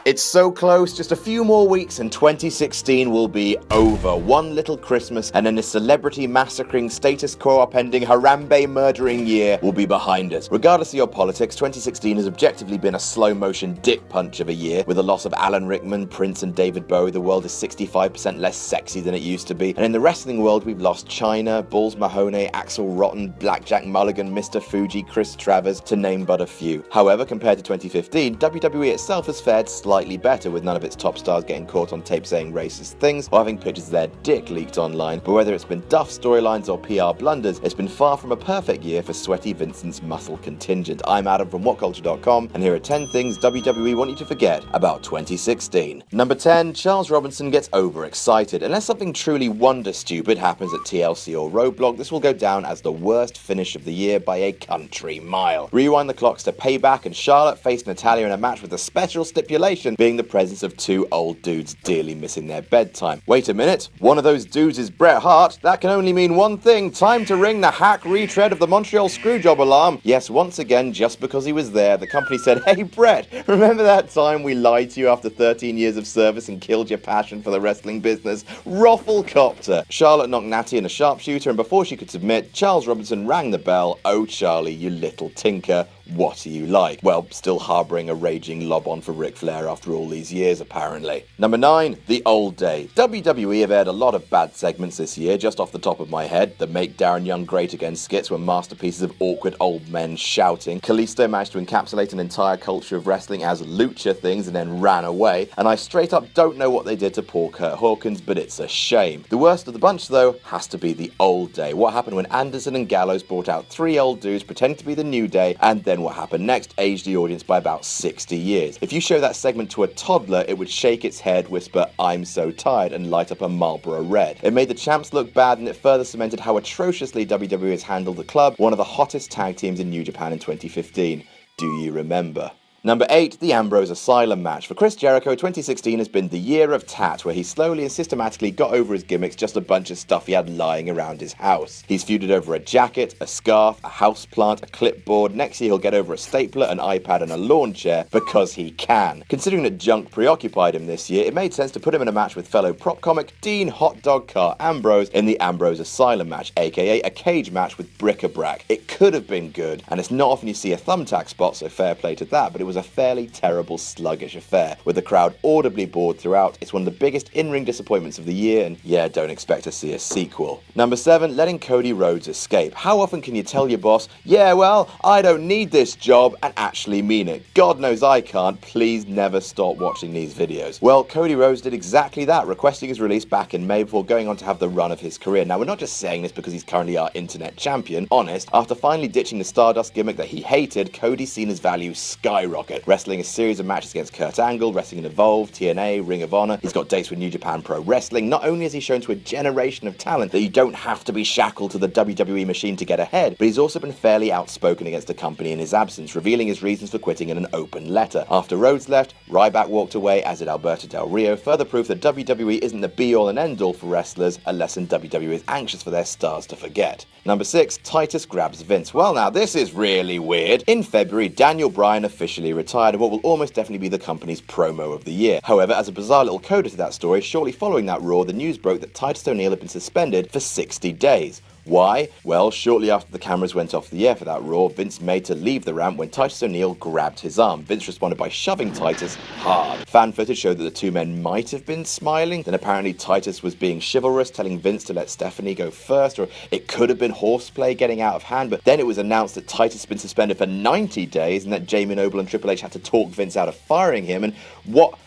It's so close, just a few more weeks and 2016 will be over. One little Christmas and then a celebrity massacring, status quo upending, Harambe murdering year will be behind us. Regardless of your politics, 2016 has objectively been a slow-motion dick punch of a year. With the loss of Alan Rickman, Prince and David Bowie, the world is 65% less sexy than it used to be. And in the wrestling world, we've lost Chyna, Balls Mahoney, Axel Rotten, Blackjack Mulligan, Mr. Fuji, Chris Travers, to name but a few. However, compared to 2015, WWE itself has fared slightly better, with none of its top stars getting caught on tape saying racist things or having pictures of their dick leaked online. But whether it's been Duff storylines or PR blunders, it's been far from a perfect year for sweaty Vincent's muscle contingent. I'm Adam from WhatCulture.com, and here are 10 things WWE want you to forget about 2016. Number 10, Charles Robinson gets overexcited. Unless something truly wonder stupid happens at TLC or Roadblock, this will go down as the worst finish of the year by a country mile. Rewind the clocks to Payback, and Charlotte faced Natalya in a match with a special stipulation being the presence of two old dudes dearly missing their bedtime. Wait a minute, one of those dudes is Bret Hart? That can only mean one thing: time to ring the hack retread of the Montreal Screwjob alarm. Yes, once again, just because he was there, the company said, "Hey Bret, remember that time we lied to you after 13 years of service and killed your passion for the wrestling business? Rafflecopter." Charlotte knocked Natty in a sharpshooter, and before she could submit, Charles Robinson rang the bell. "Oh Charlie, you little tinker, what are you like?" Well, still harbouring a raging lob-on for Ric Flair after all these years, apparently. Number 9, The Old Day. WWE have aired a lot of bad segments this year, just off the top of my head. The Make Darren Young Great Again skits were masterpieces of awkward old men shouting. Kalisto managed to encapsulate an entire culture of wrestling as lucha things and then ran away. And I straight up don't know what they did to poor Kurt Hawkins, but it's a shame. The worst of the bunch, though, has to be The Old Day. What happened when Anderson and Gallows brought out 3 old dudes pretending to be the New Day, and then what happened next aged the audience by about 60 years. If you show that segment to a toddler, it would shake its head, whisper, "I'm so tired," and light up a Marlboro Red. It made the champs look bad, and it further cemented how atrociously WWE has handled the club, one of the hottest tag teams in New Japan in 2015. Do you remember? Number 8, the Ambrose Asylum match. For Chris Jericho, 2016 has been the year of tat, where he slowly and systematically got over his gimmicks, just a bunch of stuff he had lying around his house. He's feuded over a jacket, a scarf, a houseplant, a clipboard. Next year he'll get over a stapler, an iPad and a lawn chair, because he can. Considering that junk preoccupied him this year, it made sense to put him in a match with fellow prop comic Dean Hot Dog Car Ambrose in the Ambrose Asylum match, aka a cage match with bric-a-brac. It could have been good, and it's not often you see a thumbtack spot, so fair play to that, but it was a fairly terrible, sluggish affair, with the crowd audibly bored throughout. It's one of the biggest in-ring disappointments of the year, and yeah, don't expect to see a sequel. Number 7, letting Cody Rhodes escape. How often can you tell your boss, "Yeah, well, I don't need this job," and actually mean it? God knows I can't. Please never stop watching these videos. Well, Cody Rhodes did exactly that, requesting his release back in May before going on to have the run of his career. Now, we're not just saying this because he's currently our internet champion. Honest, after finally ditching the Stardust gimmick that he hated, Cody's seen his value skyrocket, wrestling a series of matches against Kurt Angle, wrestling in Evolve, TNA, Ring of Honor. He's got dates with New Japan Pro Wrestling. Not only has he shown to a generation of talent that you don't have to be shackled to the WWE machine to get ahead, but he's also been fairly outspoken against the company in his absence, revealing his reasons for quitting in an open letter. After Rhodes left, Ryback walked away, as did Alberto Del Rio, further proof that WWE isn't the be-all and end-all for wrestlers, a lesson WWE is anxious for their stars to forget. Number 6, Titus grabs Vince. Well, now this is really weird. In February, Daniel Bryan officially retired of what will almost definitely be the company's promo of the year. However, as a bizarre little coda to that story, shortly following that Raw, the news broke that Titus O'Neil had been suspended for 60 days. Why? Well, shortly after the cameras went off the air for that Raw, Vince made to leave the ramp when Titus O'Neil grabbed his arm. Vince responded by shoving Titus hard. Fan footage showed that the two men might have been smiling. Then apparently Titus was being chivalrous, telling Vince to let Stephanie go first, or it could have been horseplay getting out of hand. But then it was announced that Titus had been suspended for 90 days and that Jamie Noble and Triple H had to talk Vince out of firing him. And what?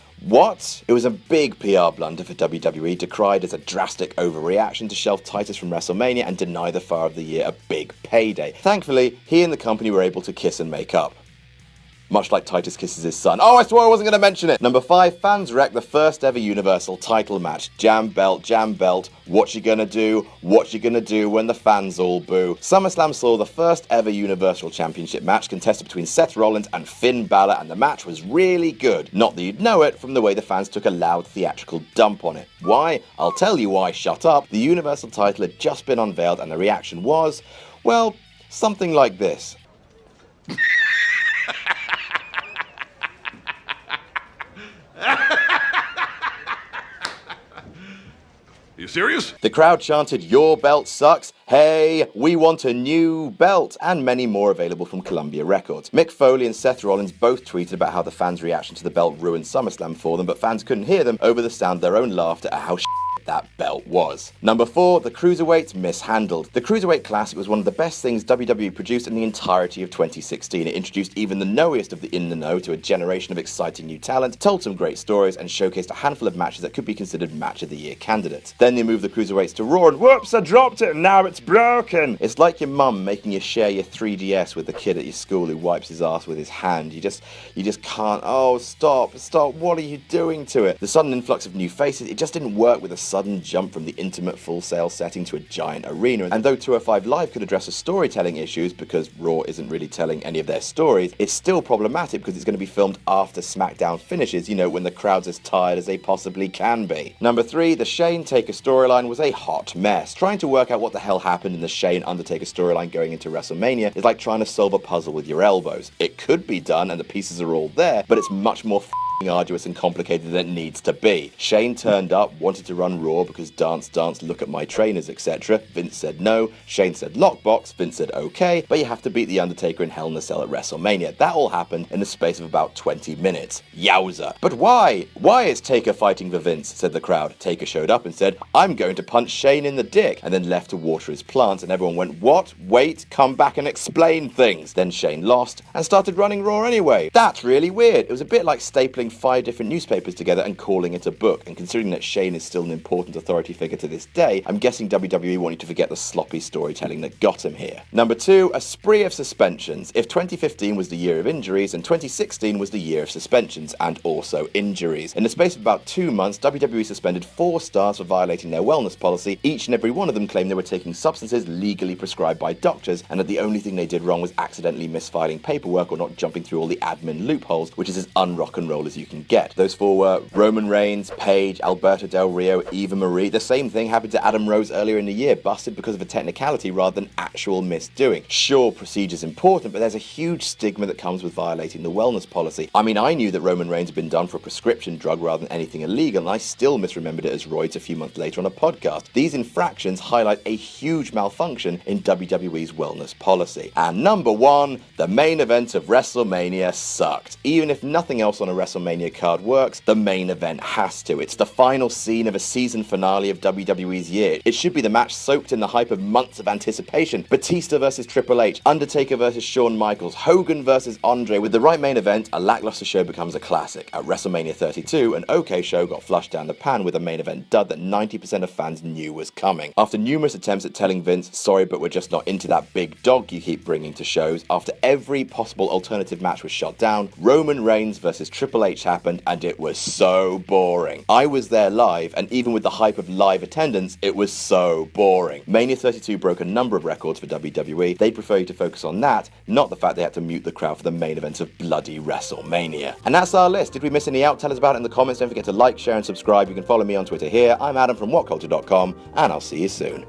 It was a big PR blunder for WWE, decried as a drastic overreaction to shelf Titus from WrestleMania and deny the Fire of the Year a big payday. Thankfully, he and the company were able to kiss and make up. Much like Titus kisses his son. Oh, I swore I wasn't going to mention it! Number 5, fans wreck the first ever Universal title match. Jam belt, what you gonna do? What you gonna do when the fans all boo? SummerSlam saw the first ever Universal Championship match contested between Seth Rollins and Finn Balor, and the match was really good. Not that you'd know it from the way the fans took a loud theatrical dump on it. Why? I'll tell you why, shut up. The Universal title had just been unveiled and the reaction was, well, something like this. you serious? The crowd chanted, "Your belt sucks. Hey, we want a new belt," and many more available from Columbia Records. Mick Foley and Seth Rollins both tweeted about how the fans' reaction to the belt ruined SummerSlam for them, but fans couldn't hear them over the sound of their own laughter at how that belt was. Number 4, the Cruiserweights mishandled. The Cruiserweight Classic was one of the best things WWE produced in the entirety of 2016. It introduced even the knowest of the in the know to a generation of exciting new talent, told some great stories, and showcased a handful of matches that could be considered Match of the Year candidates. Then they moved the Cruiserweights to Raw, and whoops, I dropped it and now it's broken. It's like your mum making you share your 3DS with the kid at your school who wipes his ass with his hand. You just can't. Oh, stop, what are you doing to it? The sudden influx of new faces, it just didn't work with a sudden jump from the intimate Full Sail setting to a giant arena. And though 205 Live could address the storytelling issues, because Raw isn't really telling any of their stories, it's still problematic because it's going to be filmed after SmackDown finishes, when the crowd's as tired as they possibly can be. Number 3, the Shane Taker storyline was a hot mess. Trying to work out what the hell happened in the Shane Undertaker storyline going into WrestleMania is like trying to solve a puzzle with your elbows. It could be done and the pieces are all there, but it's much more arduous and complicated than it needs to be. Shane turned up, wanted to run Raw because dance, look at my trainers, etc. Vince said no. Shane said lockbox. Vince said okay, but you have to beat The Undertaker in Hell in a Cell at WrestleMania. That all happened in the space of about 20 minutes. Yowza. But why? Why is Taker fighting for Vince? Said the crowd. Taker showed up and said, "I'm going to punch Shane in the dick," and then left to water his plants, and everyone went, "What? Wait, come back and explain things." Then Shane lost and started running Raw anyway. That's really weird. It was a bit like stapling 5 different newspapers together and calling it a book, and considering that Shane is still an important authority figure to this day, I'm guessing WWE want you to forget the sloppy storytelling that got him here. Number 2, a spree of suspensions. If 2015 was the year of injuries, and 2016 was the year of suspensions, and also injuries. In the space of about 2 months, WWE suspended 4 stars for violating their wellness policy. Each and every one of them claimed they were taking substances legally prescribed by doctors, and that the only thing they did wrong was accidentally misfiling paperwork or not jumping through all the admin loopholes, which is as un-rock and roll as you can get. Those 4 were Roman Reigns, Paige, Alberto Del Rio, Eva Marie. The same thing happened to Adam Rose earlier in the year, busted because of a technicality rather than actual misdoing. Sure, procedure's important, but there's a huge stigma that comes with violating the wellness policy. I mean, I knew that Roman Reigns had been done for a prescription drug rather than anything illegal, and I still misremembered it as roids a few months later on a podcast. These infractions highlight a huge malfunction in WWE's wellness policy. And number 1, the main event of WrestleMania sucked. Even if nothing else on a WrestleMania card works, the main event has to. It's the final scene of a season finale of WWE's year. It should be the match soaked in the hype of months of anticipation. Batista versus Triple H, Undertaker versus Shawn Michaels, Hogan versus Andre. With the right main event, a lackluster show becomes a classic. At WrestleMania 32, an okay show got flushed down the pan with a main event dud that 90% of fans knew was coming. After numerous attempts at telling Vince, "Sorry, but we're just not into that big dog you keep bringing to shows," after every possible alternative match was shot down, Roman Reigns versus Triple H happened, and it was so boring. I was there live, and even with the hype of live attendance, it was so boring. Mania 32 broke a number of records for WWE. They'd prefer you to focus on that, not the fact they had to mute the crowd for the main event of bloody WrestleMania. And that's our list. Did we miss any out? Tell us about it in the comments. Don't forget to like, share, and subscribe. You can follow me on Twitter here. I'm Adam from WhatCulture.com, and I'll see you soon.